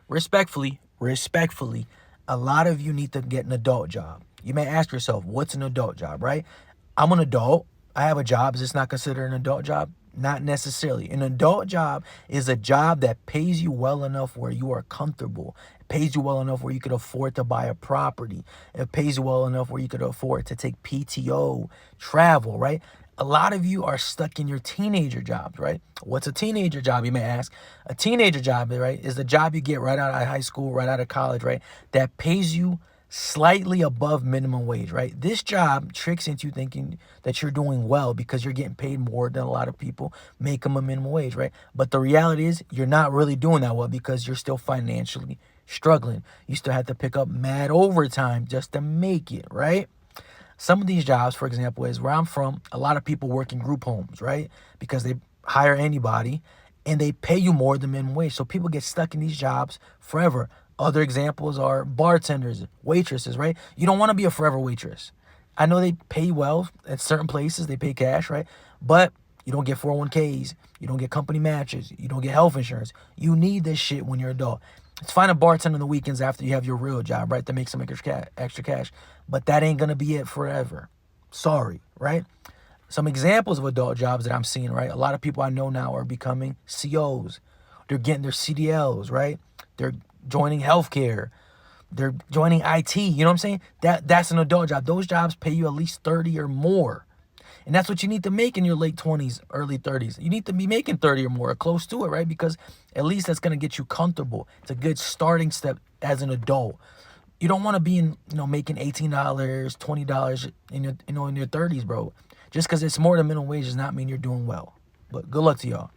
respectfully, a lot of you need to get an adult job. You may ask yourself, what's an adult job, right? I'm an adult. I have a job. Is this not considered an adult job? Not necessarily. An adult job is a job that pays you well enough where you are comfortable. It pays you well enough where you could afford to buy a property. It pays you well enough where you could afford to take PTO, travel, right? A lot of you are stuck in your teenager jobs, right? What's a teenager job, you may ask? A teenager job, right, is the job you get right out of high school, right out of college, right? That pays you slightly above minimum wage, right? This job tricks into thinking that you're doing well because you're getting paid more than a lot of people make them a minimum wage, right? But the reality is you're not really doing that well because you're still financially struggling. You still have to pick up mad overtime just to make it, right? Some of these jobs, for example, is where I'm from, a lot of people work in group homes, right? Because they hire anybody and they pay you more than minimum wage. So people get stuck in these jobs forever. Other examples are bartenders, waitresses, right? You don't want to be a forever waitress. I know they pay well at certain places, they pay cash, right? But you don't get 401ks, you don't get company matches, you don't get health insurance. You need this shit when you're an adult. It's fine to bartend on the weekends after you have your real job, right? To make some extra cash. But that ain't going to be it forever. Sorry, right? Some examples of adult jobs that I'm seeing, right? A lot of people I know now are becoming COs. They're getting their CDLs, right? They're joining healthcare. They're joining IT. You know what I'm saying? That's an adult job. Those jobs pay you at least 30 or more. And that's what you need to make in your late 20s, early 30s. You need to be making 30 or more, or close to it, right? Because at least that's going to get you comfortable. It's a good starting step as an adult. You don't want to be making $18, $20 in your 30s, bro. Just because it's more than minimum wage does not mean you're doing well. But good luck to y'all.